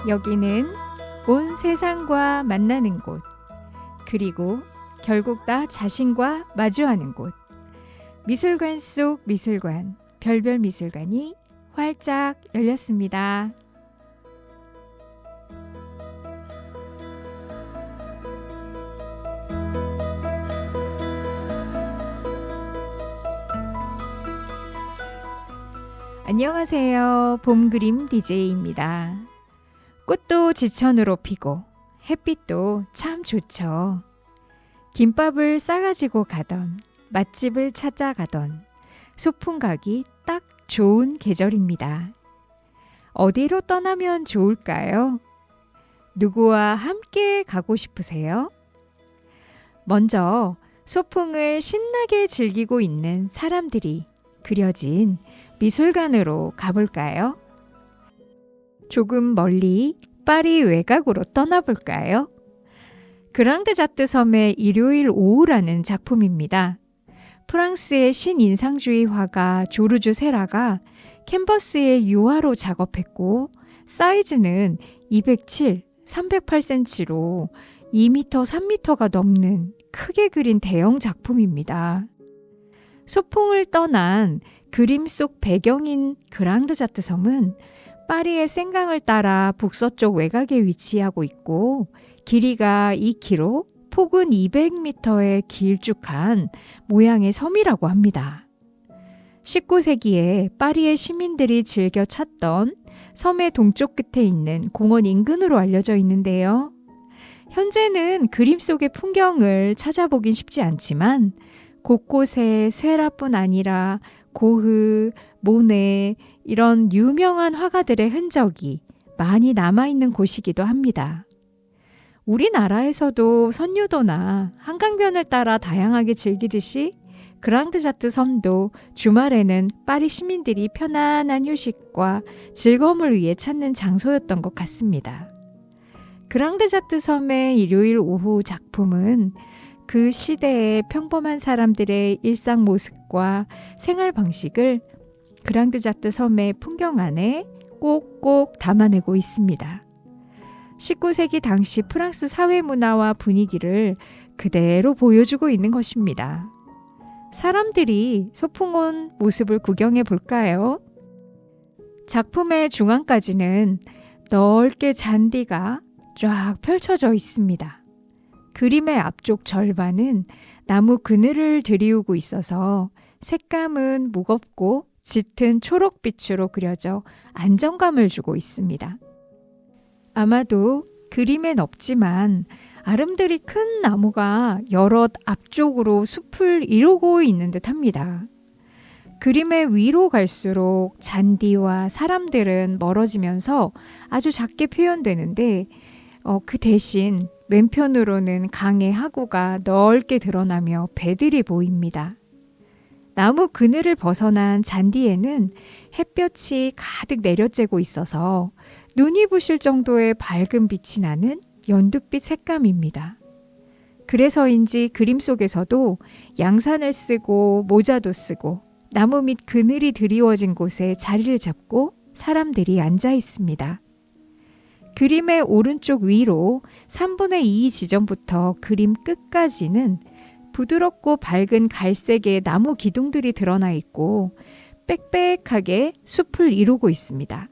여기는 온 세상과 만나는 곳, 그리고 결국 나 자신과 마주하는 곳. 미술관 속 미술관, 별별 미술관이 활짝 열렸습니다. 안녕하세요. 봄그림 DJ입니다. 꽃도 지천으로 피고 햇빛도 참 좋죠. 김밥을 싸가지고 가던, 맛집을 찾아가던 소풍 가기 딱 좋은 계절입니다. 어디로 떠나면 좋을까요? 누구와 함께 가고 싶으세요? 먼저 소풍을 신나게 즐기고 있는 사람들이 그려진 미술관으로 가볼까요? 조금 멀리 파리 외곽으로 떠나볼까요? 그랑드자트 섬의 일요일 오후라는 작품입니다. 프랑스의 신인상주의 화가 조르주 세라가 캔버스에 유화로 작업했고 사이즈는 207, 308cm로 2m, 3m가 넘는 크게 그린 대형 작품입니다. 소풍을 떠난 그림 속 배경인 그랑드자트 섬은 파리의 생강을 따라 북서쪽 외곽에 위치하고 있고 길이가 2km, 폭은 200m의 길쭉한 모양의 섬이라고 합니다. 19세기에 파리의 시민들이 즐겨 찾던 섬의 동쪽 끝에 있는 공원 인근으로 알려져 있는데요. 현재는 그림 속의 풍경을 찾아보긴 쉽지 않지만 곳곳에 세라뿐 아니라 고흐, 모네 이런 유명한 화가들의 흔적이 많이 남아있는 곳이기도 합니다. 우리나라에서도 선유도나 한강변을 따라 다양하게 즐기듯이 그랑드자트 섬도 주말에는 파리 시민들이 편안한 휴식과 즐거움을 위해 찾는 장소였던 것 같습니다. 그랑드자트 섬의 일요일 오후 작품은 그 시대의 평범한 사람들의 일상 모습과 생활 방식을 그랑드자트 섬의 풍경 안에 꼭꼭 담아내고 있습니다. 19세기 당시 프랑스 사회 문화와 분위기를 그대로 보여주고 있는 것입니다. 사람들이 소풍 온 모습을 구경해 볼까요? 작품의 중앙까지는 넓게 잔디가 쫙 펼쳐져 있습니다. 그림의 앞쪽 절반은 나무 그늘을 들이우고 있어서 색감은 무겁고 짙은 초록빛으로 그려져 안정감을 주고 있습니다. 아마도 그림엔 없지만 아름드리 큰 나무가 여럿 앞쪽으로 숲을 이루고 있는 듯합니다. 그림의 위로 갈수록 잔디와 사람들은 멀어지면서 아주 작게 표현되는데 그 대신 왼편으로는 강의 하구가 넓게 드러나며 배들이 보입니다. 나무 그늘을 벗어난 잔디에는 햇볕이 가득 내려쬐고 있어서 눈이 부실 정도의 밝은 빛이 나는 연두빛 색감입니다. 그래서인지 그림 속에서도 양산을 쓰고 모자도 쓰고 나무 밑 그늘이 드리워진 곳에 자리를 잡고 사람들이 앉아 있습니다. 그림의 오른쪽 위로 3분의 2 지점부터 그림 끝까지는 부드럽고 밝은 갈색의 나무 기둥들이 드러나 있고 빽빽하게 숲을 이루고 있습니다.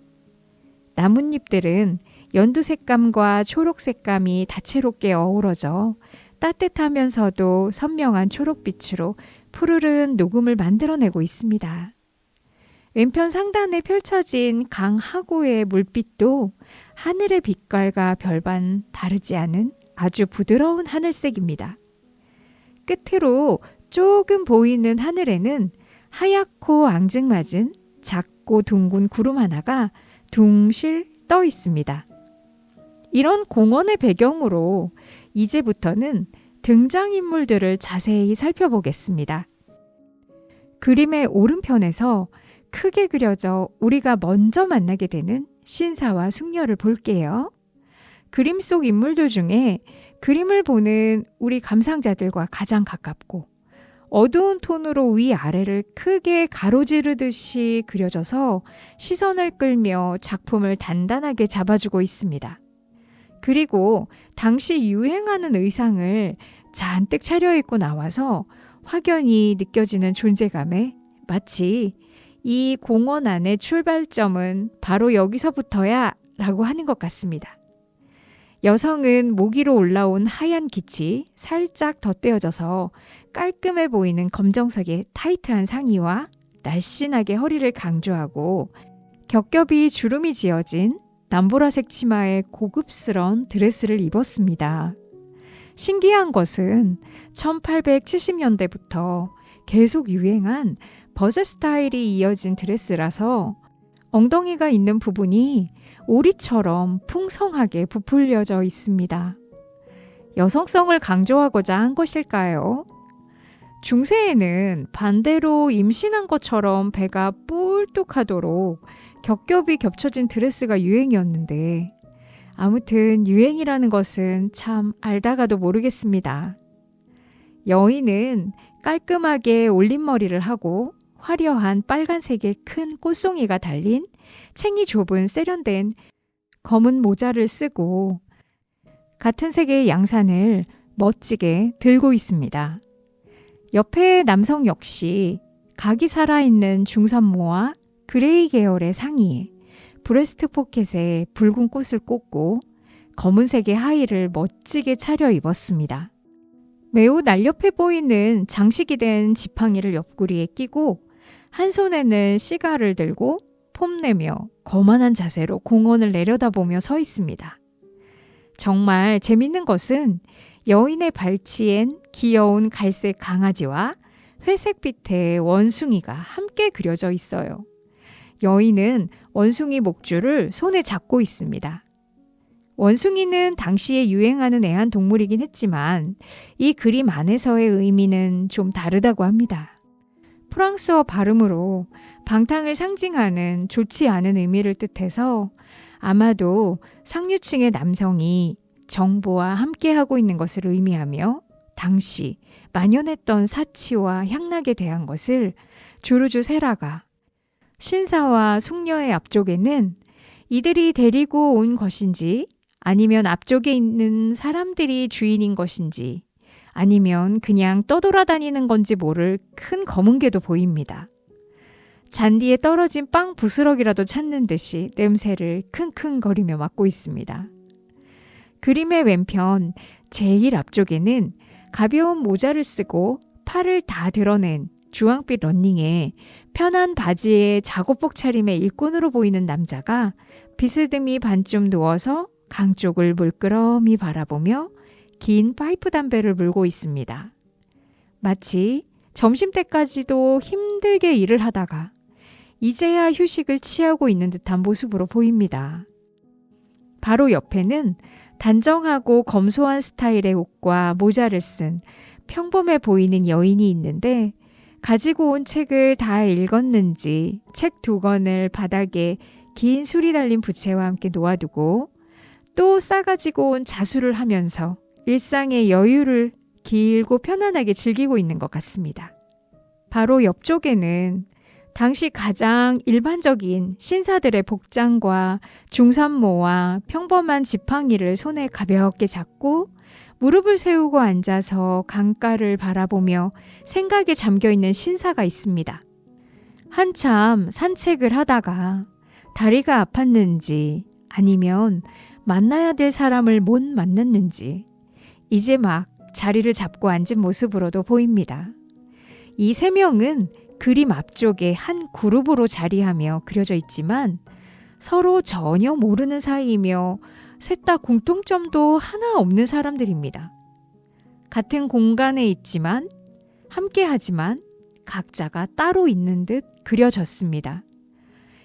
나뭇잎들은 연두 색감과 초록 색감이 다채롭게 어우러져 따뜻하면서도 선명한 초록빛으로 푸르른 녹음을 만들어내고 있습니다. 왼편 상단에 펼쳐진 강 하구의 물빛도 하늘의 빛깔과 별반 다르지 않은 아주 부드러운 하늘색입니다. 끝으로 조금 보이는 하늘에는 하얗고 앙증맞은 작고 둥근 구름 하나가 둥실 떠 있습니다. 이런 공원의 배경으로 이제부터는 등장인물들을 자세히 살펴보겠습니다. 그림의 오른편에서 크게 그려져 우리가 먼저 만나게 되는 신사와 숙녀를 볼게요. 그림 속 인물들 중에 그림을 보는 우리 감상자들과 가장 가깝고 어두운 톤으로 위아래를 크게 가로지르듯이 그려져서 시선을 끌며 작품을 단단하게 잡아주고 있습니다. 그리고 당시 유행하는 의상을 잔뜩 차려입고 나와서 확연히 느껴지는 존재감에 마치 이 공원 안의 출발점은 바로 여기서부터야 라고 하는 것 같습니다. 여성은 목 위로 올라온 하얀 깃이 살짝 덧대어져서 깔끔해 보이는 검정색의 타이트한 상의와 날씬하게 허리를 강조하고 겹겹이 주름이 지어진 남보라색 치마에 고급스러운 드레스를 입었습니다. 신기한 것은 1870년대부터 계속 유행한 버즈 스타일이 이어진 드레스라서 엉덩이가 있는 부분이 오리처럼 풍성하게 부풀려져 있습니다. 여성성을 강조하고자 한 것일까요? 중세에는 반대로 임신한 것처럼 배가 뿔뚝하도록 겹겹이 겹쳐진 드레스가 유행이었는데 아무튼 유행이라는 것은 참 알다가도 모르겠습니다. 여인은 깔끔하게 올림머리를 하고 화려한 빨간색의 큰 꽃송이가 달린 챙이 좁은 세련된 검은 모자를 쓰고 같은 색의 양산을 멋지게 들고 있습니다. 옆에 남성 역시 각이 살아있는 중산모와 그레이 계열의 상의에 브레스트 포켓에 붉은 꽃을 꽂고 검은색의 하의를 멋지게 차려입었습니다. 매우 날렵해 보이는 장식이 된 지팡이를 옆구리에 끼고 한 손에는 시가를 들고 폼내며 거만한 자세로 공원을 내려다보며 서 있습니다. 정말 재밌는 것은 여인의 발치엔 귀여운 갈색 강아지와 회색빛의 원숭이가 함께 그려져 있어요. 여인은 원숭이 목줄을 손에 잡고 있습니다. 원숭이는 당시에 유행하는 애완동물이긴 했지만 이 그림 안에서의 의미는 좀 다르다고 합니다. 프랑스어 발음으로 방탕을 상징하는 좋지 않은 의미를 뜻해서 아마도 상류층의 남성이 정보와 함께하고 있는 것을 의미하며 당시 만연했던 사치와 향락에 대한 것을 조르주 세라가 신사와 숙녀의 앞쪽에는 이들이 데리고 온 것인지 아니면 앞쪽에 있는 사람들이 주인인 것인지 아니면 그냥 떠돌아다니는 건지 모를 큰 검은 개도 보입니다. 잔디에 떨어진 빵 부스러기라도 찾는 듯이 냄새를 킁킁거리며 맡고 있습니다. 그림의 왼편 제일 앞쪽에는 가벼운 모자를 쓰고 팔을 다 드러낸 주황빛 러닝에 편한 바지에 작업복 차림의 일꾼으로 보이는 남자가 비스듬히 반쯤 누워서 강 쪽을 물끄러미 바라보며 긴 파이프 담배를 물고 있습니다. 마치 점심때까지도 힘들게 일을 하다가 이제야 휴식을 취하고 있는 듯한 모습으로 보입니다. 바로 옆에는 단정하고 검소한 스타일의 옷과 모자를 쓴 평범해 보이는 여인이 있는데 가지고 온 책을 다 읽었는지 책 2권을 바닥에 긴 술이 달린 부채와 함께 놓아두고 또 싸가지고 온 자수를 하면서 일상의 여유를 길고 편안하게 즐기고 있는 것 같습니다. 바로 옆쪽에는 당시 가장 일반적인 신사들의 복장과 중산모와 평범한 지팡이를 손에 가볍게 잡고 무릎을 세우고 앉아서 강가를 바라보며 생각에 잠겨있는 신사가 있습니다. 한참 산책을 하다가 다리가 아팠는지 아니면 만나야 될 사람을 못 만났는지 이제 막 자리를 잡고 앉은 모습으로도 보입니다. 이 3명은 그림 앞쪽에 한 그룹으로 자리하며 그려져 있지만 서로 전혀 모르는 사이이며 셋 다 공통점도 하나 없는 사람들입니다. 같은 공간에 있지만 함께하지만 각자가 따로 있는 듯 그려졌습니다.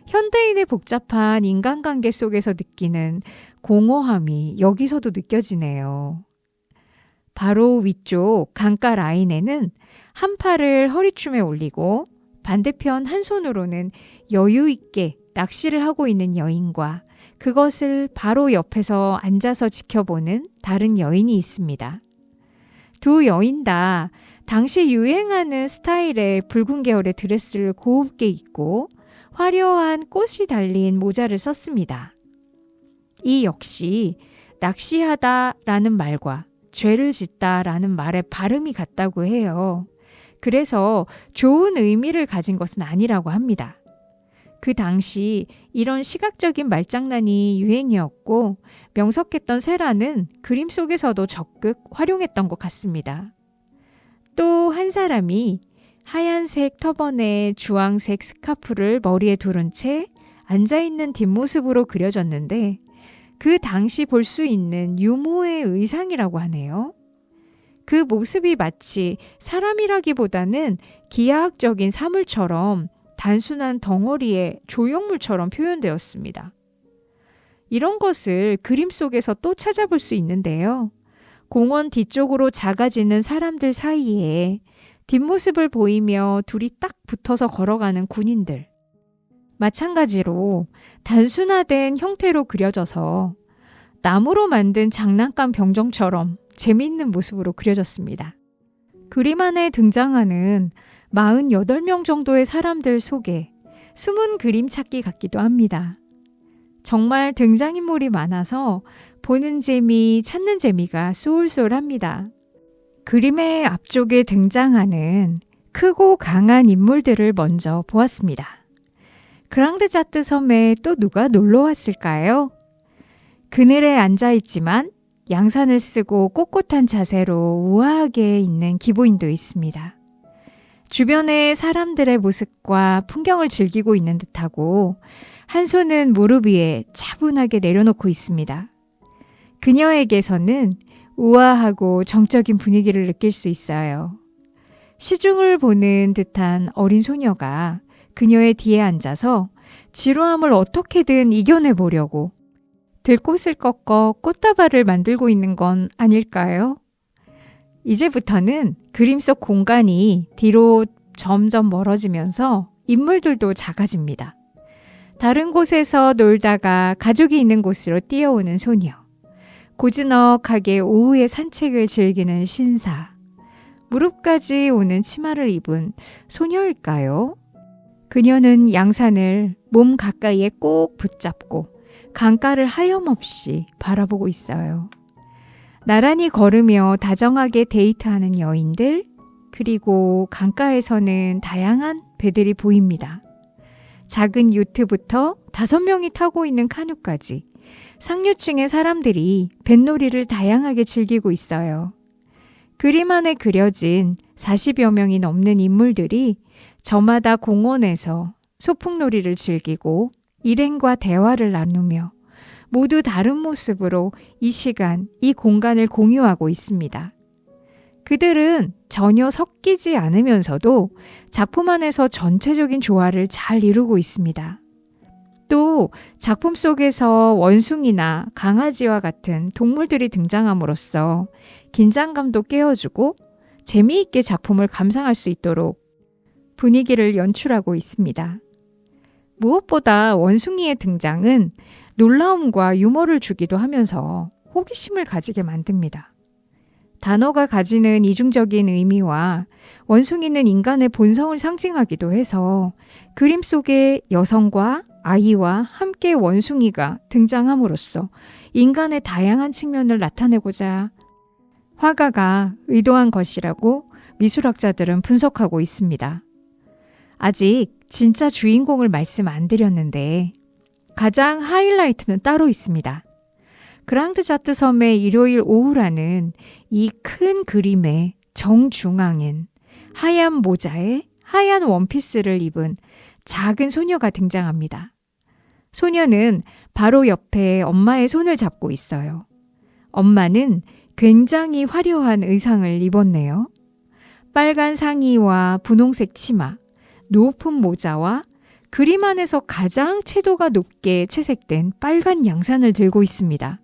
현대인의 복잡한 인간관계 속에서 느끼는 공허함이 여기서도 느껴지네요. 바로 위쪽 강가 라인에는 한 팔을 허리춤에 올리고 반대편 한 손으로는 여유 있게 낚시를 하고 있는 여인과 그것을 바로 옆에서 앉아서 지켜보는 다른 여인이 있습니다. 두 여인 다 당시 유행하는 스타일의 붉은 계열의 드레스를 곱게 입고 화려한 꽃이 달린 모자를 썼습니다. 이 역시 낚시하다라는 말과 죄를 짓다라는 말의 발음이 같다고 해요. 그래서 좋은 의미를 가진 것은 아니라고 합니다. 그 당시 이런 시각적인 말장난이 유행이었고 명석했던 세라는 그림 속에서도 적극 활용했던 것 같습니다. 또 한 사람이 하얀색 터번에 주황색 스카프를 머리에 두른 채 앉아있는 뒷모습으로 그려졌는데 그 당시 볼 수 있는 유모의 의상이라고 하네요. 그 모습이 마치 사람이라기보다는 기하학적인 사물처럼 단순한 덩어리의 조형물처럼 표현되었습니다. 이런 것을 그림 속에서 또 찾아볼 수 있는데요. 공원 뒤쪽으로 작아지는 사람들 사이에 뒷모습을 보이며 둘이 딱 붙어서 걸어가는 군인들. 마찬가지로 단순화된 형태로 그려져서 나무로 만든 장난감 병정처럼 재미있는 모습으로 그려졌습니다. 그림 안에 등장하는 48명 정도의 사람들 속에 숨은 그림 찾기 같기도 합니다. 정말 등장인물이 많아서 보는 재미, 찾는 재미가 쏠쏠합니다. 그림의 앞쪽에 등장하는 크고 강한 인물들을 먼저 보았습니다. 그랑드자트 섬에 또 누가 놀러 왔을까요? 그늘에 앉아있지만 양산을 쓰고 꼿꼿한 자세로 우아하게 있는 기부인도 있습니다. 주변의 사람들의 모습과 풍경을 즐기고 있는 듯하고 한 손은 무릎 위에 차분하게 내려놓고 있습니다. 그녀에게서는 우아하고 정적인 분위기를 느낄 수 있어요. 시중을 보는 듯한 어린 소녀가 그녀의 뒤에 앉아서 지루함을 어떻게든 이겨내보려고 들꽃을 꺾어 꽃다발을 만들고 있는 건 아닐까요? 이제부터는 그림 속 공간이 뒤로 점점 멀어지면서 인물들도 작아집니다. 다른 곳에서 놀다가 가족이 있는 곳으로 뛰어오는 소녀, 고즈넉하게 오후의 산책을 즐기는 신사, 무릎까지 오는 치마를 입은 소녀일까요? 그녀는 양산을 몸 가까이에 꼭 붙잡고 강가를 하염없이 바라보고 있어요. 나란히 걸으며 다정하게 데이트하는 여인들, 그리고 강가에서는 다양한 배들이 보입니다. 작은 요트부터 5명이 타고 있는 카누까지 상류층의 사람들이 뱃놀이를 다양하게 즐기고 있어요. 그림 안에 그려진 40여 명이 넘는 인물들이 저마다 공원에서 소풍놀이를 즐기고 일행과 대화를 나누며 모두 다른 모습으로 이 시간, 이 공간을 공유하고 있습니다. 그들은 전혀 섞이지 않으면서도 작품 안에서 전체적인 조화를 잘 이루고 있습니다. 또 작품 속에서 원숭이나 강아지와 같은 동물들이 등장함으로써 긴장감도 깨워주고 재미있게 작품을 감상할 수 있도록 분위기를 연출하고 있습니다. 무엇보다 원숭이의 등장은 놀라움과 유머를 주기도 하면서 호기심을 가지게 만듭니다. 단어가 가지는 이중적인 의미와 원숭이는 인간의 본성을 상징하기도 해서 그림 속에 여성과 아이와 함께 원숭이가 등장함으로써 인간의 다양한 측면을 나타내고자 화가가 의도한 것이라고 미술학자들은 분석하고 있습니다. 아직 진짜 주인공을 말씀 안 드렸는데 가장 하이라이트는 따로 있습니다. 그랑드자트 섬의 일요일 오후라는 이 큰 그림의 정중앙엔 하얀 모자에 하얀 원피스를 입은 작은 소녀가 등장합니다. 소녀는 바로 옆에 엄마의 손을 잡고 있어요. 엄마는 굉장히 화려한 의상을 입었네요. 빨간 상의와 분홍색 치마, 높은 모자와 그림 안에서 가장 채도가 높게 채색된 빨간 양산을 들고 있습니다.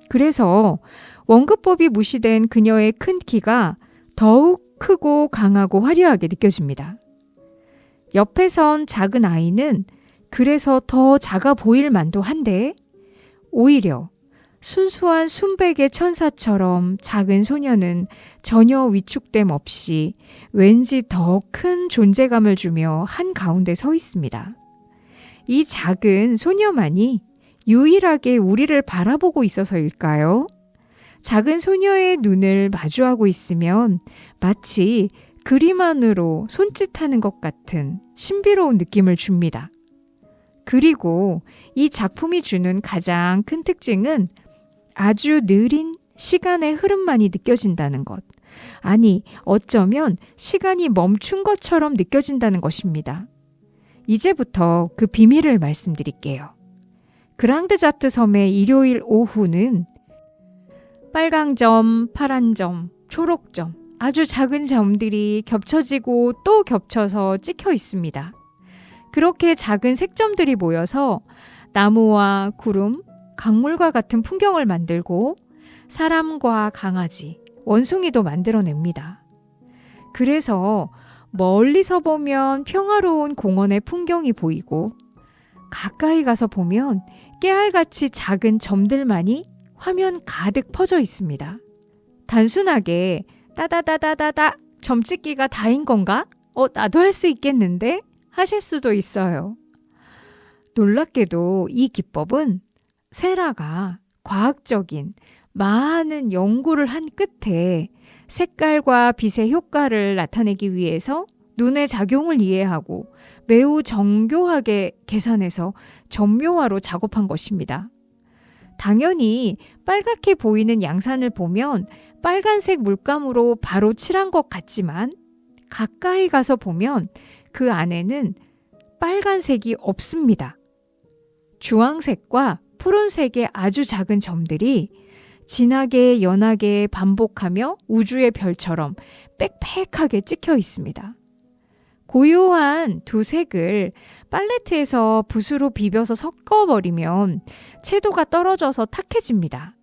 그래서 원근법이 무시된 그녀의 큰 키가 더욱 크고 강하고 화려하게 느껴집니다. 옆에 선 작은 아이는 그래서 더 작아 보일 만도 한데 오히려 순수한 순백의 천사처럼 작은 소녀는 전혀 위축됨 없이 왠지 더 큰 존재감을 주며 한가운데 서 있습니다. 이 작은 소녀만이 유일하게 우리를 바라보고 있어서일까요? 작은 소녀의 눈을 마주하고 있으면 마치 그림 안으로 손짓하는 것 같은 신비로운 느낌을 줍니다. 그리고 이 작품이 주는 가장 큰 특징은 아주 느린 시간의 흐름만이 느껴진다는 것. 아니, 어쩌면 시간이 멈춘 것처럼 느껴진다는 것입니다. 이제부터 그 비밀을 말씀드릴게요. 그랑드자트 섬의 일요일 오후는 빨강 점, 파란 점, 초록 점, 아주 작은 점들이 겹쳐지고 또 겹쳐서 찍혀 있습니다. 그렇게 작은 색점들이 모여서 나무와 구름, 강물과 같은 풍경을 만들고 사람과 강아지, 원숭이도 만들어냅니다. 그래서 멀리서 보면 평화로운 공원의 풍경이 보이고 가까이 가서 보면 깨알같이 작은 점들만이 화면 가득 퍼져 있습니다. 단순하게 따다다다다다 점찍기가 다인 건가? 나도 할 수 있겠는데? 하실 수도 있어요. 놀랍게도 이 기법은 세라가 과학적인 많은 연구를 한 끝에 색깔과 빛의 효과를 나타내기 위해서 눈의 작용을 이해하고 매우 정교하게 계산해서 점묘화로 작업한 것입니다. 당연히 빨갛게 보이는 양산을 보면 빨간색 물감으로 바로 칠한 것 같지만 가까이 가서 보면 그 안에는 빨간색이 없습니다. 주황색과 푸른색의 아주 작은 점들이 진하게 연하게 반복하며 우주의 별처럼 빽빽하게 찍혀 있습니다. 고요한 두 색을 팔레트에서 붓으로 비벼서 섞어버리면 채도가 떨어져서 탁해집니다.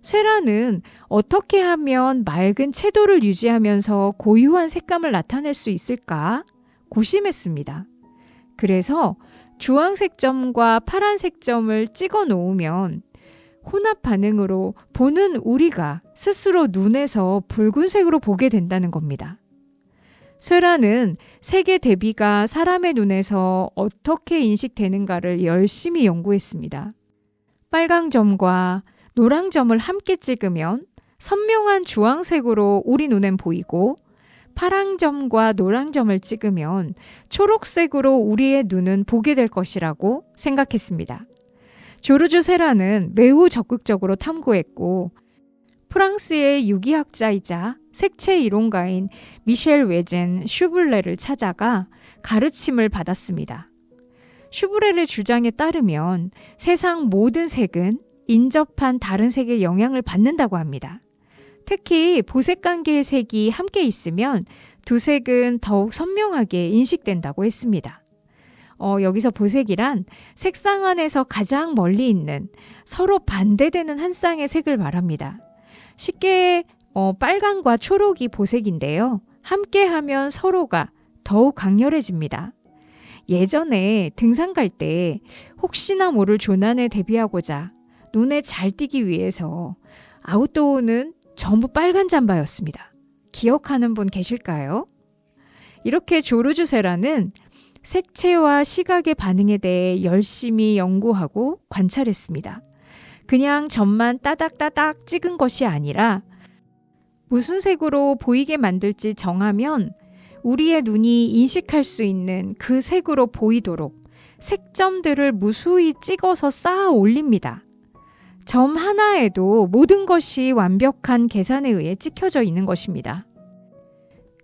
쇠라는 어떻게 하면 맑은 채도를 유지하면서 고유한 색감을 나타낼 수 있을까 고심했습니다. 그래서 주황색 점과 파란색 점을 찍어 놓으면 혼합 반응으로 보는 우리가 스스로 눈에서 붉은색으로 보게 된다는 겁니다. 쇠라는 색의 대비가 사람의 눈에서 어떻게 인식되는가를 열심히 연구했습니다. 빨강 점과 노랑 점을 함께 찍으면 선명한 주황색으로 우리 눈엔 보이고 파랑 점과 노랑 점을 찍으면 초록색으로 우리의 눈은 보게 될 것이라고 생각했습니다. 조르주 세라는 매우 적극적으로 탐구했고 프랑스의 유기학자이자 색채 이론가인 미셸 웨젠 슈블레를 찾아가 가르침을 받았습니다. 슈블레의 주장에 따르면 세상 모든 색은 인접한 다른 색의 영향을 받는다고 합니다. 특히 보색 관계의 색이 함께 있으면 두 색은 더욱 선명하게 인식된다고 했습니다. 여기서 보색이란 색상 안에서 가장 멀리 있는 서로 반대되는 한 쌍의 색을 말합니다. 쉽게 빨강과 초록이 보색인데요. 함께하면 서로가 더욱 강렬해집니다. 예전에 등산 갈 때 혹시나 모를 조난에 대비하고자 눈에 잘 띄기 위해서 아웃도어는 전부 빨간 잠바였습니다. 기억하는 분 계실까요? 이렇게 조르주 세라는 색채와 시각의 반응에 대해 열심히 연구하고 관찰했습니다. 그냥 점만 따닥따닥 찍은 것이 아니라 무슨 색으로 보이게 만들지 정하면 우리의 눈이 인식할 수 있는 그 색으로 보이도록 색점들을 무수히 찍어서 쌓아 올립니다. 점 하나에도 모든 것이 완벽한 계산에 의해 찍혀져 있는 것입니다.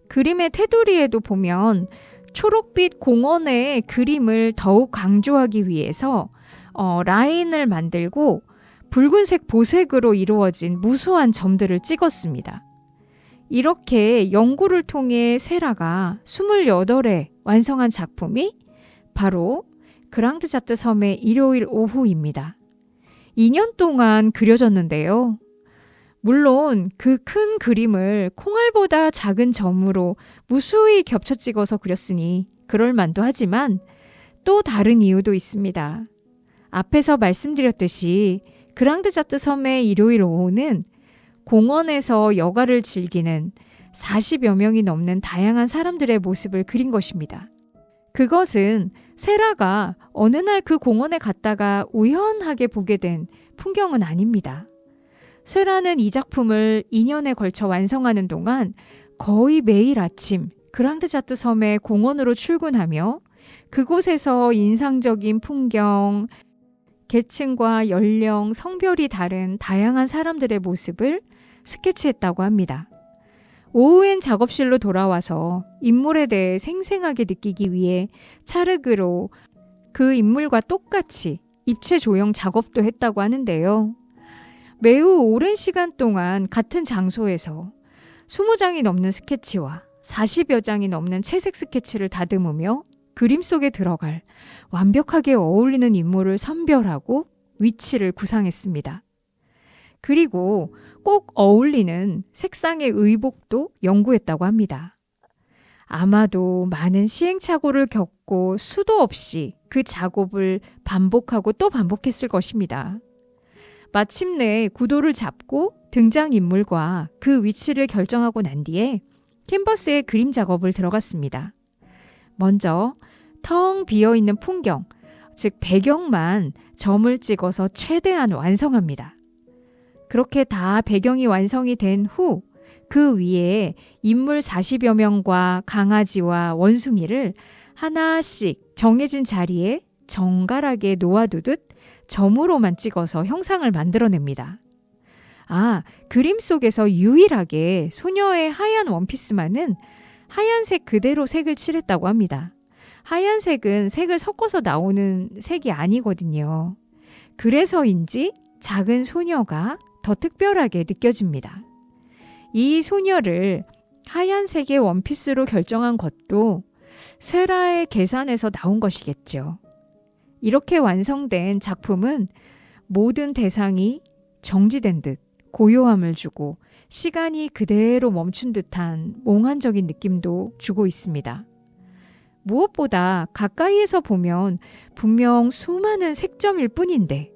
그림의 테두리에도 보면 초록빛 공원의 그림을 더욱 강조하기 위해서 라인을 만들고 붉은색 보색으로 이루어진 무수한 점들을 찍었습니다. 이렇게 연구를 통해 세라가 28회 완성한 작품이 바로 그랑드자트 섬의 일요일 오후입니다. 2년 동안 그려졌는데요. 물론 그 큰 그림을 콩알보다 작은 점으로 무수히 겹쳐 찍어서 그렸으니 그럴 만도 하지만 또 다른 이유도 있습니다. 앞에서 말씀드렸듯이 그랑드자트 섬의 일요일 오후는 공원에서 여가를 즐기는 40여 명이 넘는 다양한 사람들의 모습을 그린 것입니다. 그것은 세라가 어느 날 그 공원에 갔다가 우연하게 보게 된 풍경은 아닙니다. 세라는 이 작품을 2년에 걸쳐 완성하는 동안 거의 매일 아침 그랑드자트 섬의 공원으로 출근하며 그곳에서 인상적인 풍경, 계층과 연령, 성별이 다른 다양한 사람들의 모습을 스케치했다고 합니다. 오후엔 작업실로 돌아와서 인물에 대해 생생하게 느끼기 위해 찰흙으로 그 인물과 똑같이 입체 조형 작업도 했다고 하는데요. 매우 오랜 시간 동안 같은 장소에서 20장이 넘는 스케치와 40여 장이 넘는 채색 스케치를 다듬으며 그림 속에 들어갈 완벽하게 어울리는 인물을 선별하고 위치를 구상했습니다. 그리고 꼭 어울리는 색상의 의복도 연구했다고 합니다. 아마도 많은 시행착오를 겪고 수도 없이 그 작업을 반복하고 또 반복했을 것입니다. 마침내 구도를 잡고 등장인물과 그 위치를 결정하고 난 뒤에 캔버스에 그림 작업을 들어갔습니다. 먼저 텅 비어있는 풍경, 즉 배경만 점을 찍어서 최대한 완성합니다. 그렇게 다 배경이 완성이 된 후 그 위에 인물 40여 명과 강아지와 원숭이를 하나씩 정해진 자리에 정갈하게 놓아두듯 점으로만 찍어서 형상을 만들어냅니다. 그림 속에서 유일하게 소녀의 하얀 원피스만은 하얀색 그대로 색을 칠했다고 합니다. 하얀색은 색을 섞어서 나오는 색이 아니거든요. 그래서인지 작은 소녀가 더 특별하게 느껴집니다. 이 소녀를 하얀색의 원피스로 결정한 것도 세라의 계산에서 나온 것이겠죠. 이렇게 완성된 작품은 모든 대상이 정지된 듯 고요함을 주고 시간이 그대로 멈춘 듯한 몽환적인 느낌도 주고 있습니다. 무엇보다 가까이에서 보면 분명 수많은 색점일 뿐인데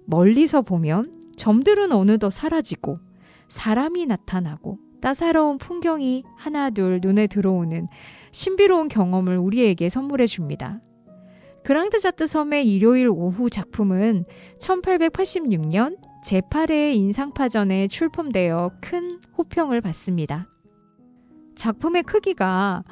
멀리서 보면 점들은 어느덧 사라지고 사람이 나타나고 따사로운 풍경이 하나둘 눈에 들어오는 신비로운 경험을 우리에게 선물해 줍니다. 그랑드자트 섬의 일요일 오후 작품은 1886년 제8회 인상파전에 출품되어 큰 호평을 받습니다. 작품의 크기가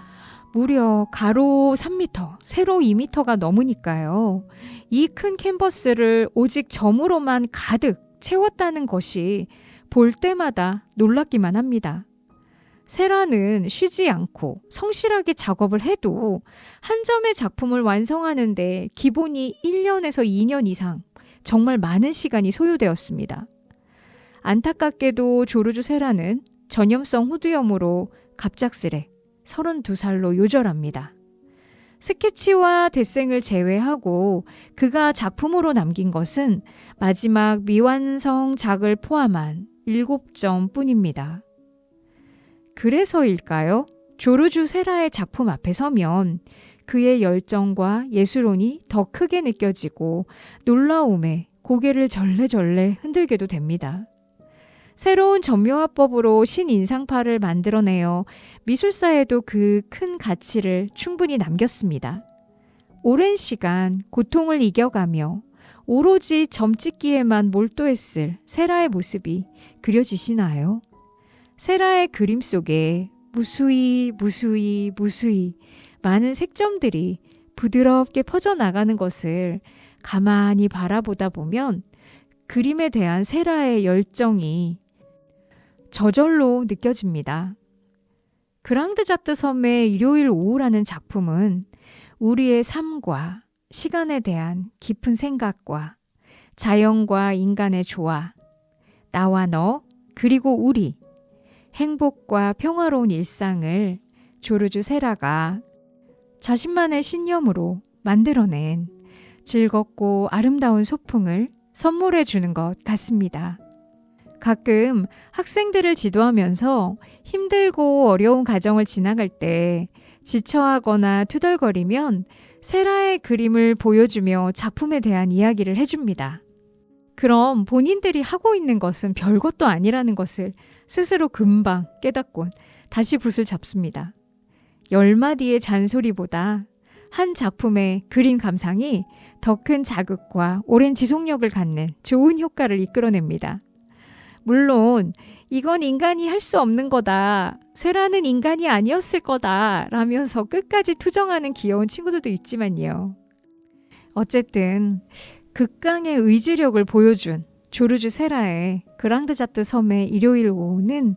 무려 가로 3m, 세로 2m가 넘으니까요. 이 큰 캔버스를 오직 점으로만 가득 채웠다는 것이 볼 때마다 놀랍기만 합니다. 세라는 쉬지 않고 성실하게 작업을 해도 한 점의 작품을 완성하는데 기본이 1년에서 2년 이상 정말 많은 시간이 소요되었습니다. 안타깝게도 조르주 세라는 전염성 후두염으로 갑작스레 32살로 요절합니다. 스케치와 데생을 제외하고 그가 작품으로 남긴 것은 마지막 미완성작을 포함한 7점 뿐입니다. 그래서일까요? 조르주 세라의 작품 앞에 서면 그의 열정과 예술혼이 더 크게 느껴지고 놀라움에 고개를 절레절레 흔들게도 됩니다. 새로운 점묘화법으로 신인상파를 만들어내어 미술사에도 그 큰 가치를 충분히 남겼습니다. 오랜 시간 고통을 이겨가며 오로지 점찍기에만 몰두했을 세라의 모습이 그려지시나요? 세라의 그림 속에 무수히 많은 색점들이 부드럽게 퍼져나가는 것을 가만히 바라보다 보면 그림에 대한 세라의 열정이 저절로 느껴집니다. 그랑드자트 섬의 일요일 오후라는 작품은 우리의 삶과 시간에 대한 깊은 생각과 자연과 인간의 조화, 나와 너, 그리고 우리, 행복과 평화로운 일상을 조르주 세라가 자신만의 신념으로 만들어낸 즐겁고 아름다운 소풍을 선물해 주는 것 같습니다. 가끔 학생들을 지도하면서 힘들고 어려운 과정을 지나갈 때 지쳐하거나 투덜거리면 세라의 그림을 보여주며 작품에 대한 이야기를 해줍니다. 그럼 본인들이 하고 있는 것은 별것도 아니라는 것을 스스로 금방 깨닫곤 다시 붓을 잡습니다. 10마디의 잔소리보다 한 작품의 그림 감상이 더 큰 자극과 오랜 지속력을 갖는 좋은 효과를 이끌어냅니다. 물론 이건 인간이 할 수 없는 거다, 쇠라는 인간이 아니었을 거다 라면서 끝까지 투정하는 귀여운 친구들도 있지만요. 어쨌든 극강의 의지력을 보여준 조르주 세라의 그랑드자트 섬의 일요일 오후는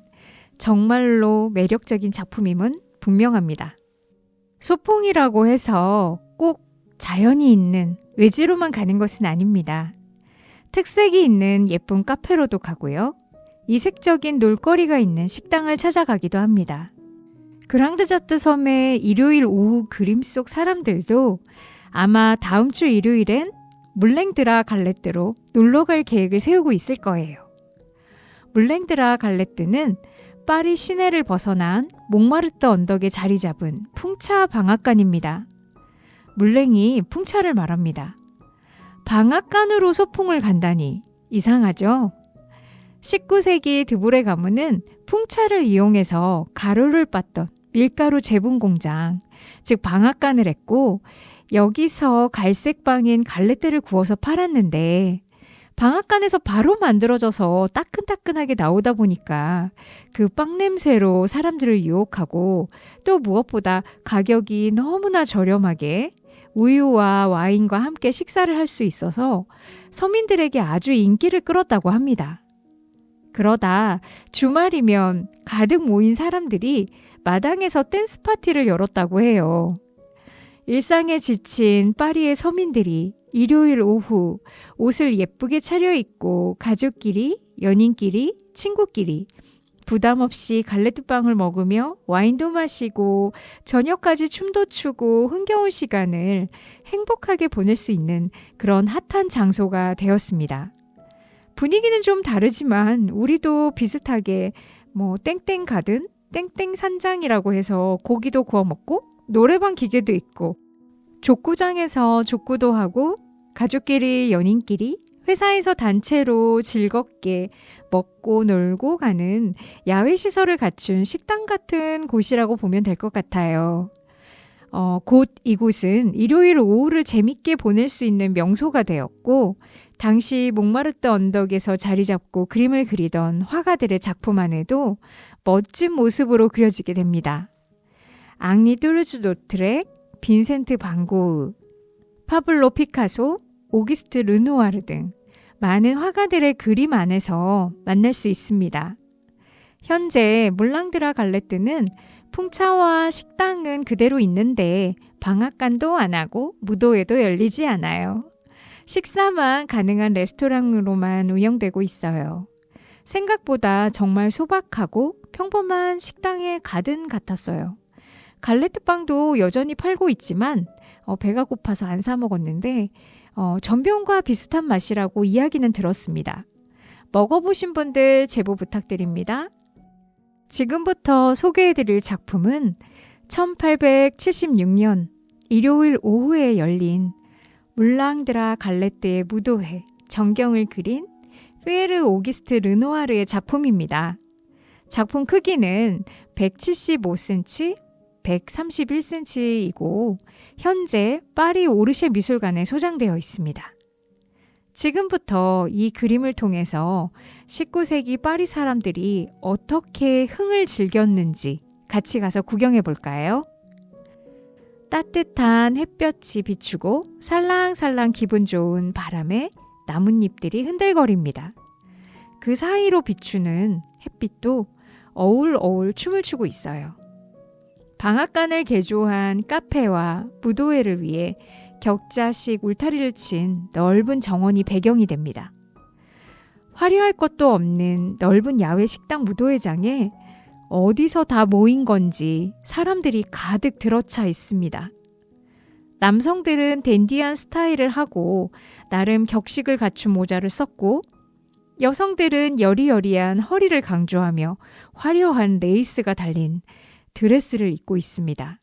정말로 매력적인 작품임은 분명합니다. 소풍이라고 해서 꼭 자연이 있는 외지로만 가는 것은 아닙니다. 특색이 있는 예쁜 카페로도 가고요. 이색적인 놀거리가 있는 식당을 찾아가기도 합니다. 그랑드자트 섬의 일요일 오후 그림 속 사람들도 아마 다음 주 일요일엔 물랭드라 갈레뜨로 놀러갈 계획을 세우고 있을 거예요. 물랭드라 갈레뜨는 파리 시내를 벗어난 몽마르트 언덕에 자리 잡은 풍차 방앗간입니다. 물랭이 풍차를 말합니다. 방앗간으로 소풍을 간다니 이상하죠? 19세기 드보레 가문은 풍차를 이용해서 가루를 빻던 밀가루 제분 공장, 즉 방앗간을 했고 여기서 갈색빵인 갈레뜨를 구워서 팔았는데 방앗간에서 바로 만들어져서 따끈따끈하게 나오다 보니까 그 빵 냄새로 사람들을 유혹하고 또 무엇보다 가격이 너무나 저렴하게 우유와 와인과 함께 식사를 할 수 있어서 서민들에게 아주 인기를 끌었다고 합니다. 그러다 주말이면 가득 모인 사람들이 마당에서 댄스 파티를 열었다고 해요. 일상에 지친 파리의 서민들이 일요일 오후 옷을 예쁘게 차려입고 가족끼리, 연인끼리, 친구끼리 부담 없이 갈레트빵을 먹으며 와인도 마시고 저녁까지 춤도 추고 흥겨운 시간을 행복하게 보낼 수 있는 그런 핫한 장소가 되었습니다. 분위기는 좀 다르지만 우리도 비슷하게 땡땡 가든 땡땡 산장이라고 해서 고기도 구워 먹고 노래방 기계도 있고 족구장에서 족구도 하고 가족끼리 연인끼리 회사에서 단체로 즐겁게 먹고 놀고 가는 야외 시설을 갖춘 식당 같은 곳이라고 보면 될 것 같아요. 곧 이곳은 일요일 오후를 재밌게 보낼 수 있는 명소가 되었고 당시 몽마르트 언덕에서 자리 잡고 그림을 그리던 화가들의 작품 안에도 멋진 모습으로 그려지게 됩니다. 앙리 뚜르즈 노트렉, 빈센트 반 고흐, 파블로 피카소, 오기스트 르누아르 등 많은 화가들의 그림 안에서 만날 수 있습니다. 현재 물랑드라 갈레뜨는 풍차와 식당은 그대로 있는데 방앗간도 안 하고 무도회도 열리지 않아요. 식사만 가능한 레스토랑으로만 운영되고 있어요. 생각보다 정말 소박하고 평범한 식당의 가든 같았어요. 갈레트빵도 여전히 팔고 있지만 배가 고파서 안 사 먹었는데 전병과 비슷한 맛이라고 이야기는 들었습니다. 먹어보신 분들 제보 부탁드립니다. 지금부터 소개해드릴 작품은 1876년 일요일 오후에 열린 물랑드라 갈레뜨의 무도회 전경을 그린 피에르 오기스트 르누아르의 작품입니다. 작품 크기는 175cm, 131cm이고 현재 파리 오르쉐 미술관에 소장되어 있습니다. 지금부터 이 그림을 통해서 19세기 파리 사람들이 어떻게 흥을 즐겼는지 같이 가서 구경해 볼까요? 따뜻한 햇볕이 비추고 살랑살랑 기분 좋은 바람에 나뭇잎들이 흔들거립니다. 그 사이로 비추는 햇빛도 어울어울 춤을 추고 있어요. 방앗간을 개조한 카페와 무도회를 위해 격자식 울타리를 친 넓은 정원이 배경이 됩니다. 화려할 것도 없는 넓은 야외 식당 무도회장에 어디서 다 모인 건지 사람들이 가득 들어차 있습니다. 남성들은 댄디한 스타일을 하고 나름 격식을 갖춘 모자를 썼고 여성들은 여리여리한 허리를 강조하며 화려한 레이스가 달린 드레스를 입고 있습니다.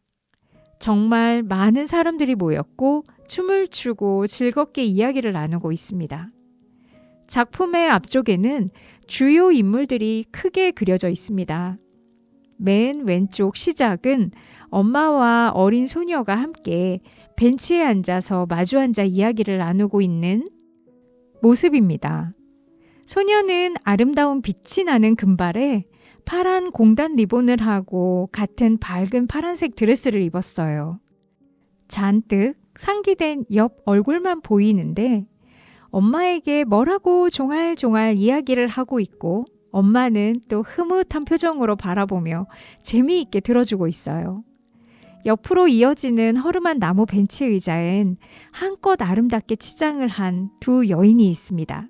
정말 많은 사람들이 모였고 춤을 추고 즐겁게 이야기를 나누고 있습니다. 작품의 앞쪽에는 주요 인물들이 크게 그려져 있습니다. 맨 왼쪽 시작은 엄마와 어린 소녀가 함께 벤치에 앉아서 마주 앉아 이야기를 나누고 있는 모습입니다. 소녀는 아름다운 빛이 나는 금발에 파란 공단 리본을 하고 같은 밝은 파란색 드레스를 입었어요. 잔뜩 상기된 옆 얼굴만 보이는데 엄마에게 뭐라고 종알종알 이야기를 하고 있고 엄마는 또 흐뭇한 표정으로 바라보며 재미있게 들어주고 있어요. 옆으로 이어지는 허름한 나무 벤치 의자엔 한껏 아름답게 치장을 한 두 여인이 있습니다.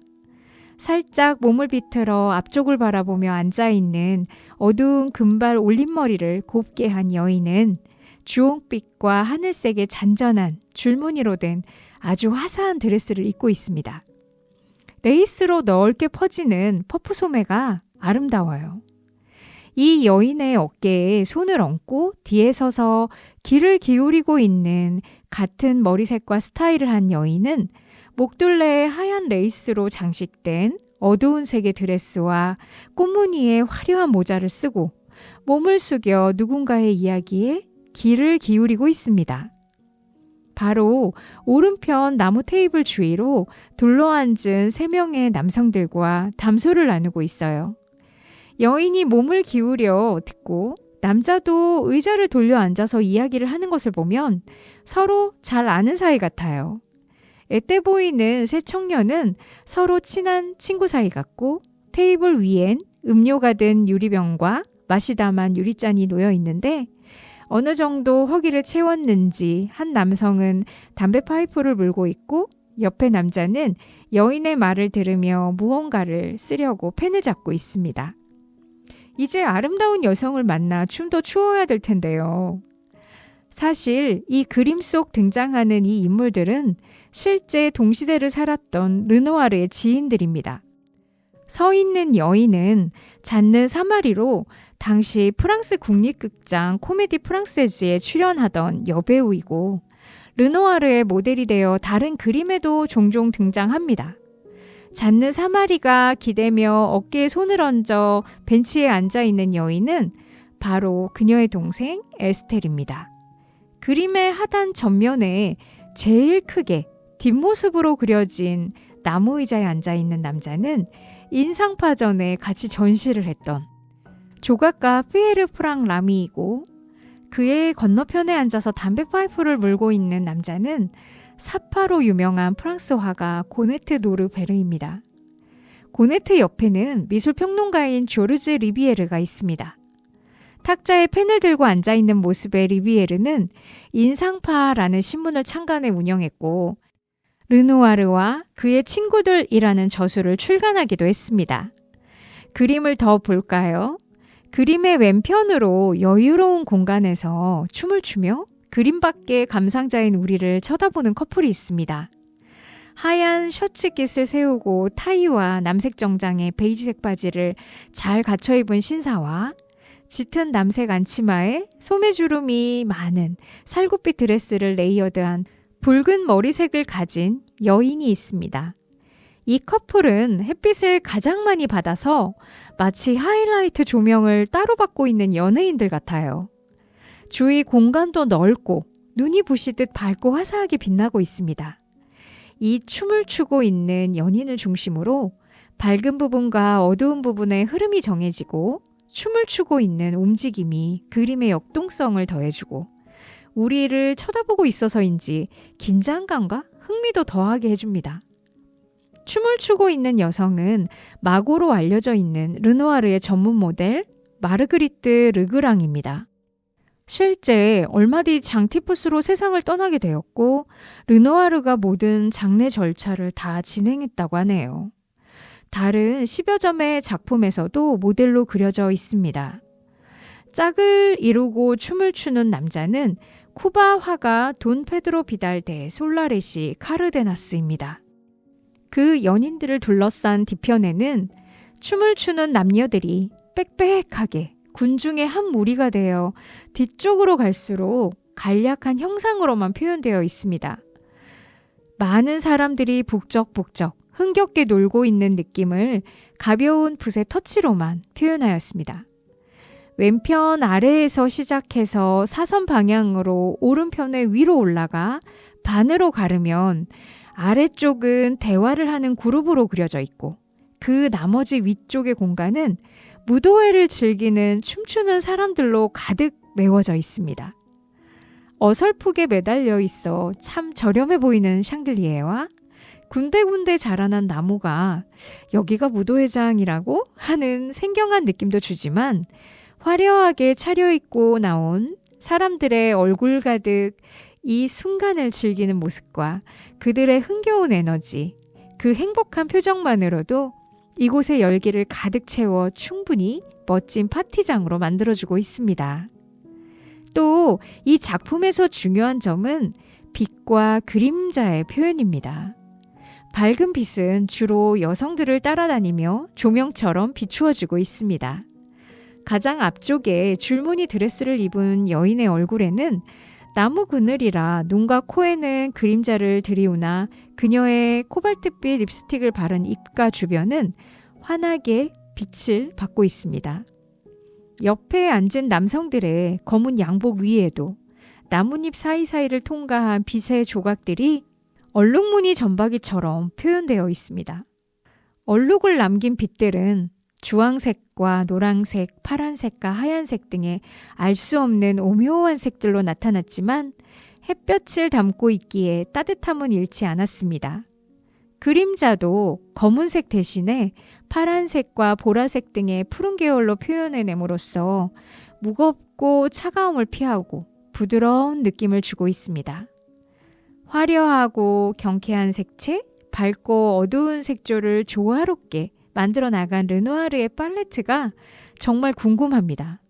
살짝 몸을 비틀어 앞쪽을 바라보며 앉아있는 어두운 금발 올림머리를 곱게 한 여인은 주홍빛과 하늘색의 잔잔한 줄무늬로 된 아주 화사한 드레스를 입고 있습니다. 레이스로 넓게 퍼지는 퍼프 소매가 아름다워요. 이 여인의 어깨에 손을 얹고 뒤에 서서 귀를 기울이고 있는 같은 머리색과 스타일을 한 여인은 목둘레에 하얀 레이스로 장식된 어두운 색의 드레스와 꽃무늬의 화려한 모자를 쓰고 몸을 숙여 누군가의 이야기에 귀를 기울이고 있습니다. 바로 오른편 나무 테이블 주위로 둘러앉은 3명의 남성들과 담소를 나누고 있어요. 여인이 몸을 기울여 듣고 남자도 의자를 돌려 앉아서 이야기를 하는 것을 보면 서로 잘 아는 사이 같아요. 애때 보이는 세 청년은 서로 친한 친구 사이 같고 테이블 위엔 음료가 든 유리병과 맛이 담은 유리잔이 놓여 있는데 어느 정도 허기를 채웠는지 한 남성은 담배 파이프를 물고 있고 옆에 남자는 여인의 말을 들으며 무언가를 쓰려고 펜을 잡고 있습니다. 이제 아름다운 여성을 만나 춤도 추어야 될 텐데요. 사실 이 그림 속 등장하는 이 인물들은 실제 동시대를 살았던 르누아르의 지인들입니다. 서 있는 여인은 잔느 사마리로 당시 프랑스 국립극장 코메디 프랑세즈에 출연하던 여배우이고 르누아르의 모델이 되어 다른 그림에도 종종 등장합니다. 잔느 사마리가 기대며 어깨에 손을 얹어 벤치에 앉아있는 여인은 바로 그녀의 동생 에스텔입니다. 그림의 하단 전면에 제일 크게 뒷모습으로 그려진 나무 의자에 앉아있는 남자는 인상파전에 같이 전시를 했던 조각가 피에르 프랑 라미이고 그의 건너편에 앉아서 담배 파이프를 물고 있는 남자는 사파로 유명한 프랑스 화가 고네트 노르베르입니다. 고네트 옆에는 미술평론가인 조르즈 리비에르가 있습니다. 탁자에 펜을 들고 앉아있는 모습의 리비에르는 인상파라는 신문을 창간해 운영했고 르누아르와 그의 친구들이라는 저술을 출간하기도 했습니다. 그림을 더 볼까요? 그림의 왼편으로 여유로운 공간에서 춤을 추며 그림 밖의 감상자인 우리를 쳐다보는 커플이 있습니다. 하얀 셔츠깃을 세우고 타이와 남색 정장에 베이지색 바지를 잘 갖춰 입은 신사와 짙은 남색 안치마에 소매주름이 많은 살구빛 드레스를 레이어드한 붉은 머리색을 가진 여인이 있습니다. 이 커플은 햇빛을 가장 많이 받아서 마치 하이라이트 조명을 따로 받고 있는 연예인들 같아요. 주위 공간도 넓고 눈이 부시듯 밝고 화사하게 빛나고 있습니다. 이 춤을 추고 있는 연인을 중심으로 밝은 부분과 어두운 부분의 흐름이 정해지고 춤을 추고 있는 움직임이 그림의 역동성을 더해주고 우리를 쳐다보고 있어서인지 긴장감과 흥미도 더하게 해줍니다. 춤을 추고 있는 여성은 마고로 알려져 있는 르누아르의 전문 모델 마르그리트 르그랑입니다. 실제 얼마 뒤 장티푸스로 세상을 떠나게 되었고 르누아르가 모든 장례 절차를 다 진행했다고 하네요. 다른 10여 점의 작품에서도 모델로 그려져 있습니다. 짝을 이루고 춤을 추는 남자는 쿠바 화가 돈 페드로 비달 데 솔라레시 카르데나스입니다. 그 연인들을 둘러싼 뒤편에는 춤을 추는 남녀들이 빽빽하게 군중의 한 무리가 되어 뒤쪽으로 갈수록 간략한 형상으로만 표현되어 있습니다. 많은 사람들이 북적북적 흥겹게 놀고 있는 느낌을 가벼운 붓의 터치로만 표현하였습니다. 왼편 아래에서 시작해서 사선 방향으로 오른편에 위로 올라가 반으로 가르면 아래쪽은 대화를 하는 그룹으로 그려져 있고 그 나머지 위쪽의 공간은 무도회를 즐기는 춤추는 사람들로 가득 메워져 있습니다. 어설프게 매달려 있어 참 저렴해 보이는 샹들리에와 군데군데 자라난 나무가 여기가 무도회장이라고 하는 생경한 느낌도 주지만 화려하게 차려입고 나온 사람들의 얼굴 가득 이 순간을 즐기는 모습과 그들의 흥겨운 에너지, 그 행복한 표정만으로도 이곳의 열기를 가득 채워 충분히 멋진 파티장으로 만들어주고 있습니다. 또 이 작품에서 중요한 점은 빛과 그림자의 표현입니다. 밝은 빛은 주로 여성들을 따라다니며 조명처럼 비추어주고 있습니다. 가장 앞쪽에 줄무늬 드레스를 입은 여인의 얼굴에는 나무 그늘이라 눈과 코에는 그림자를 들이우나 그녀의 코발트빛 립스틱을 바른 입과 주변은 환하게 빛을 받고 있습니다. 옆에 앉은 남성들의 검은 양복 위에도 나뭇잎 사이사이를 통과한 빛의 조각들이 얼룩무늬 점박이처럼 표현되어 있습니다. 얼룩을 남긴 빛들은 주황색과 노란색, 파란색과 하얀색 등의 알 수 없는 오묘한 색들로 나타났지만 햇볕을 담고 있기에 따뜻함은 잃지 않았습니다. 그림자도 검은색 대신에 파란색과 보라색 등의 푸른 계열로 표현해냄으로써 무겁고 차가움을 피하고 부드러운 느낌을 주고 있습니다. 화려하고 경쾌한 색채, 밝고 어두운 색조를 조화롭게 만들어 나간 르누아르의 팔레트가 정말 궁금합니다.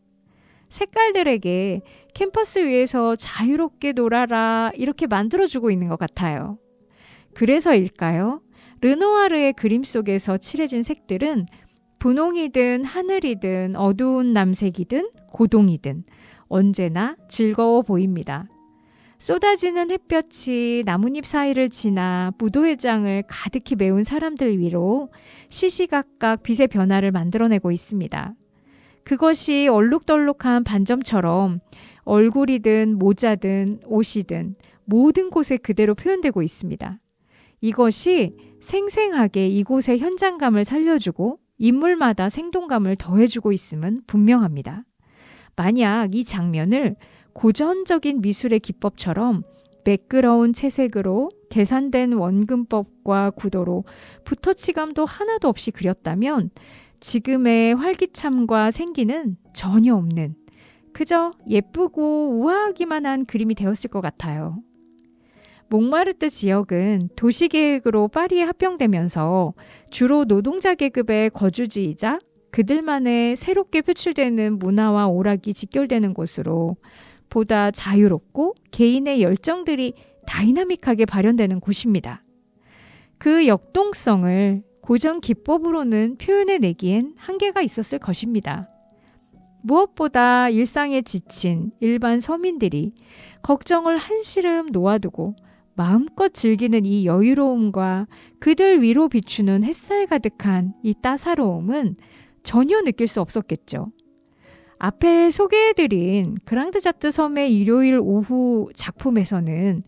색깔들에게 캔버스 위에서 자유롭게 놀아라 이렇게 만들어주고 있는 것 같아요. 그래서일까요? 르누아르의 그림 속에서 칠해진 색들은 분홍이든 하늘이든 어두운 남색이든 고동이든 언제나 즐거워 보입니다. 쏟아지는 햇볕이 나뭇잎 사이를 지나 무도회장을 가득히 메운 사람들 위로 시시각각 빛의 변화를 만들어내고 있습니다. 그것이 얼룩덜룩한 반점처럼 얼굴이든 모자든 옷이든 모든 곳에 그대로 표현되고 있습니다. 이것이 생생하게 이곳의 현장감을 살려주고 인물마다 생동감을 더해주고 있음은 분명합니다. 만약 이 장면을 고전적인 미술의 기법처럼 매끄러운 채색으로 계산된 원근법과 구도로 붓터치감도 하나도 없이 그렸다면 지금의 활기참과 생기는 전혀 없는 그저 예쁘고 우아하기만 한 그림이 되었을 것 같아요. 몽마르트 지역은 도시계획으로 파리에 합병되면서 주로 노동자 계급의 거주지이자 그들만의 새롭게 표출되는 문화와 오락이 직결되는 곳으로 보다 자유롭고 개인의 열정들이 다이나믹하게 발현되는 곳입니다. 그 역동성을 고전 기법으로는 표현해내기엔 한계가 있었을 것입니다. 무엇보다 일상에 지친 일반 서민들이 걱정을 한시름 놓아두고 마음껏 즐기는 이 여유로움과 그들 위로 비추는 햇살 가득한 이 따사로움은 전혀 느낄 수 없었겠죠. 앞에 소개해드린 그랑드자트 섬의 일요일 오후 작품에서는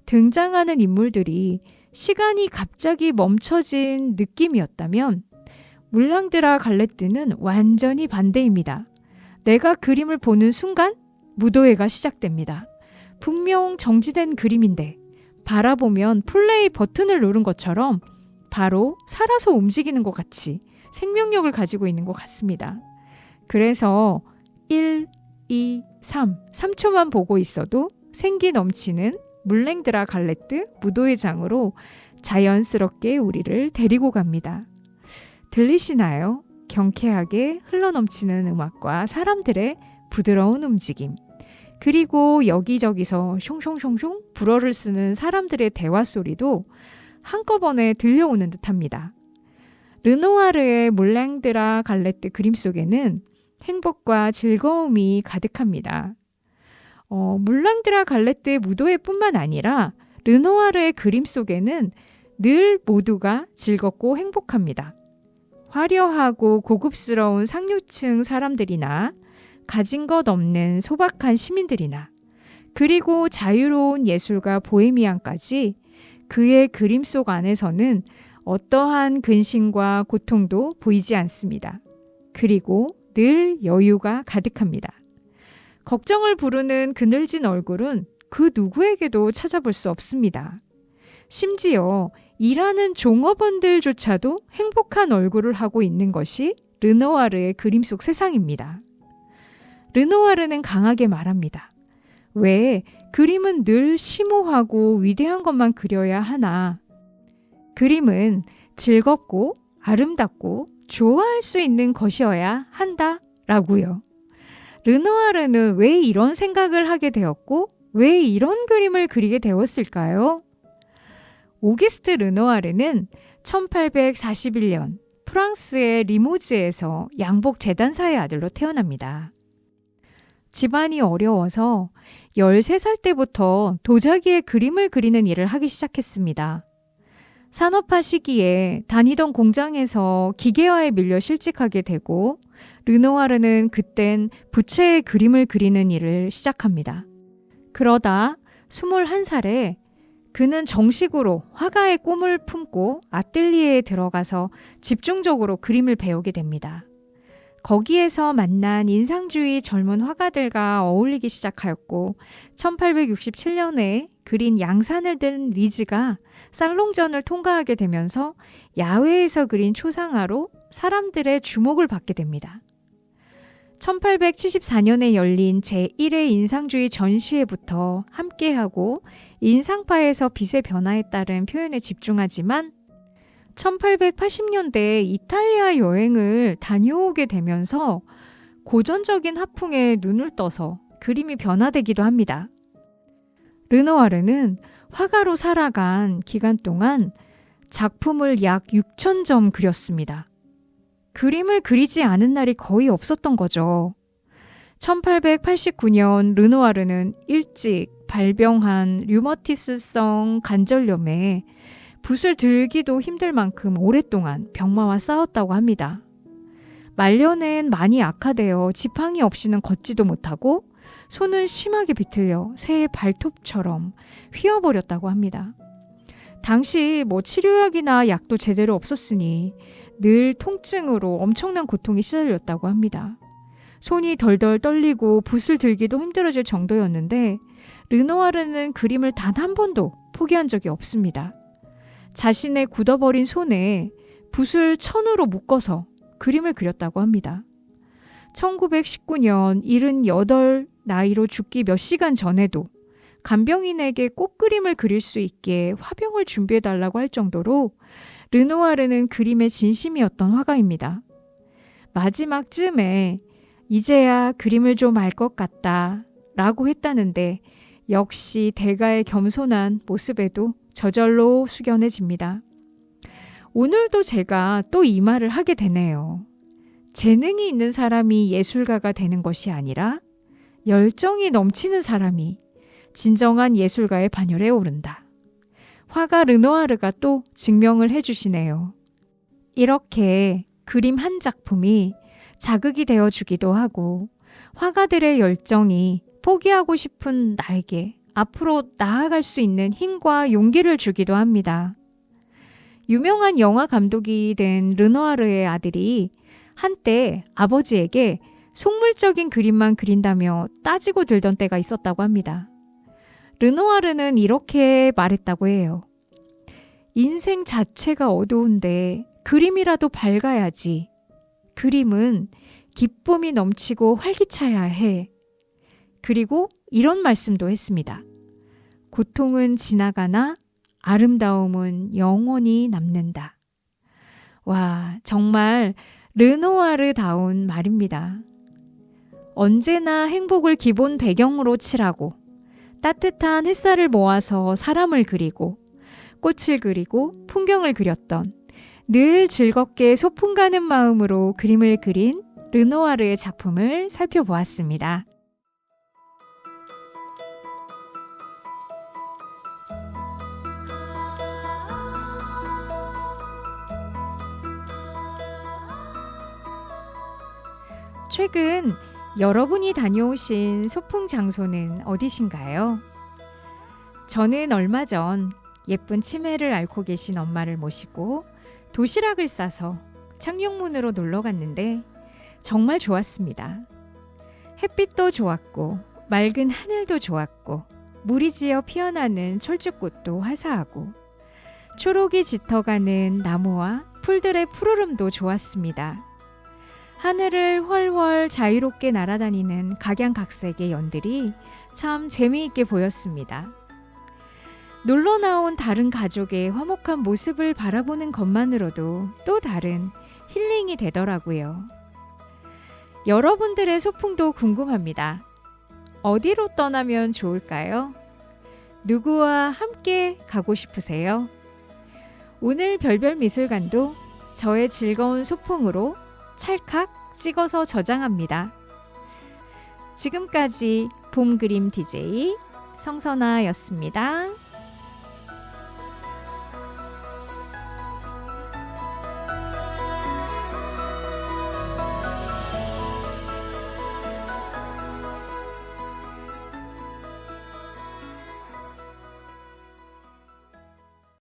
등장하는 인물들이 시간이 갑자기 멈춰진 느낌이었다면 물랑드라 갈레트는 완전히 반대입니다. 내가 그림을 보는 순간 무도회가 시작됩니다. 분명 정지된 그림인데 바라보면 플레이 버튼을 누른 것처럼 바로 살아서 움직이는 것 같이 생명력을 가지고 있는 것 같습니다. 그래서 1, 2, 3초만 보고 있어도 생기 넘치는 물랭드라 갈레트 무도회장으로 자연스럽게 우리를 데리고 갑니다. 들리시나요? 경쾌하게 흘러넘치는 음악과 사람들의 부드러운 움직임, 그리고 여기저기서 숑숑숑숑 불어를 쓰는 사람들의 대화 소리도 한꺼번에 들려오는 듯합니다. 르누아르의 물랭드라 갈레트 그림 속에는 행복과 즐거움이 가득합니다. 물랑드라 갈레트의 무도회뿐만 아니라 르누아르의 그림 속에는 늘 모두가 즐겁고 행복합니다. 화려하고 고급스러운 상류층 사람들이나 가진 것 없는 소박한 시민들이나 그리고 자유로운 예술가 보헤미안까지 그의 그림 속 안에서는 어떠한 근심과 고통도 보이지 않습니다. 그리고 늘 여유가 가득합니다. 걱정을 부르는 그늘진 얼굴은 그 누구에게도 찾아볼 수 없습니다. 심지어 일하는 종업원들조차도 행복한 얼굴을 하고 있는 것이 르누아르의 그림 속 세상입니다. 르누아르는 강하게 말합니다. 왜 그림은 늘 심오하고 위대한 것만 그려야 하나? 그림은 즐겁고 아름답고 좋아할 수 있는 것이어야 한다 라고요. 르누아르는 왜 이런 생각을 하게 되었고 왜 이런 그림을 그리게 되었을까요? 오기스트 르누아르는 1841년 프랑스의 리모즈에서 양복 재단사의 아들로 태어납니다. 집안이 어려워서 13살 때부터 도자기에 그림을 그리는 일을 하기 시작했습니다. 산업화 시기에 다니던 공장에서 기계화에 밀려 실직하게 되고 르누아르는 그땐 부채에 그림을 그리는 일을 시작합니다. 그러다 21살에 그는 정식으로 화가의 꿈을 품고 아뜰리에에 들어가서 집중적으로 그림을 배우게 됩니다. 거기에서 만난 인상주의 젊은 화가들과 어울리기 시작하였고 1867년에 그린 양산을 든 리즈가 살롱전을 통과하게 되면서 야외에서 그린 초상화로 사람들의 주목을 받게 됩니다. 1874년에 열린 제1회 인상주의 전시회부터 함께하고 인상파에서 빛의 변화에 따른 표현에 집중하지만 1880년대에 이탈리아 여행을 다녀오게 되면서 고전적인 화풍에 눈을 떠서 그림이 변화되기도 합니다. 르누아르는 화가로 살아간 기간 동안 작품을 약 6,000점 그렸습니다. 그림을 그리지 않은 날이 거의 없었던 거죠. 1889년 르누아르는 일찍 발병한 류머티스성 관절염에 붓을 들기도 힘들 만큼 오랫동안 병마와 싸웠다고 합니다. 말년엔 많이 악화되어 지팡이 없이는 걷지도 못하고 손은 심하게 비틀려 새의 발톱처럼 휘어버렸다고 합니다. 당시 치료약이나 약도 제대로 없었으니 늘 통증으로 엄청난 고통이 시달렸다고 합니다. 손이 덜덜 떨리고 붓을 들기도 힘들어질 정도였는데 르누아르는 그림을 단 한 번도 포기한 적이 없습니다. 자신의 굳어버린 손에 붓을 천으로 묶어서 그림을 그렸다고 합니다. 1919년 78 나이로 죽기 몇 시간 전에도 간병인에게 꼭 그림을 그릴 수 있게 화병을 준비해달라고 할 정도로 르누아르는 그림의 진심이었던 화가입니다. 마지막 쯤에 이제야 그림을 좀 알 것 같다 라고 했다는데 역시 대가의 겸손한 모습에도 저절로 숙연해집니다. 오늘도 제가 또 이 말을 하게 되네요. 재능이 있는 사람이 예술가가 되는 것이 아니라 열정이 넘치는 사람이 진정한 예술가의 반열에 오른다. 화가 르누아르가 또 증명을 해주시네요. 이렇게 그림 한 작품이 자극이 되어주기도 하고 화가들의 열정이 포기하고 싶은 나에게 앞으로 나아갈 수 있는 힘과 용기를 주기도 합니다. 유명한 영화 감독이 된 르누아르의 아들이 한때 아버지에게 속물적인 그림만 그린다며 따지고 들던 때가 있었다고 합니다. 르누아르는 이렇게 말했다고 해요. 인생 자체가 어두운데 그림이라도 밝아야지. 그림은 기쁨이 넘치고 활기차야 해. 그리고 이런 말씀도 했습니다. 고통은 지나가나 아름다움은 영원히 남는다. 와, 정말 르누아르다운 말입니다. 언제나 행복을 기본 배경으로 칠하고 따뜻한 햇살을 모아서 사람을 그리고 꽃을 그리고 풍경을 그렸던 늘 즐겁게 소풍 가는 마음으로 그림을 그린 르누아르의 작품을 살펴보았습니다. 최근 여러분이 다녀오신 소풍 장소는 어디신가요? 저는 얼마 전 예쁜 치매를 앓고 계신 엄마를 모시고 도시락을 싸서 창녕문으로 놀러 갔는데 정말 좋았습니다. 햇빛도 좋았고 맑은 하늘도 좋았고 물이 지어 피어나는 철쭉꽃도 화사하고 초록이 짙어가는 나무와 풀들의 푸르름도 좋았습니다. 하늘을 훨훨 자유롭게 날아다니는 각양각색의 연들이 참 재미있게 보였습니다. 놀러 나온 다른 가족의 화목한 모습을 바라보는 것만으로도 또 다른 힐링이 되더라고요. 여러분들의 소풍도 궁금합니다. 어디로 떠나면 좋을까요? 누구와 함께 가고 싶으세요? 오늘 별별미술관도 저의 즐거운 소풍으로 찰칵 찍어서 저장합니다. 지금까지 봄그림 DJ 성선아였습니다.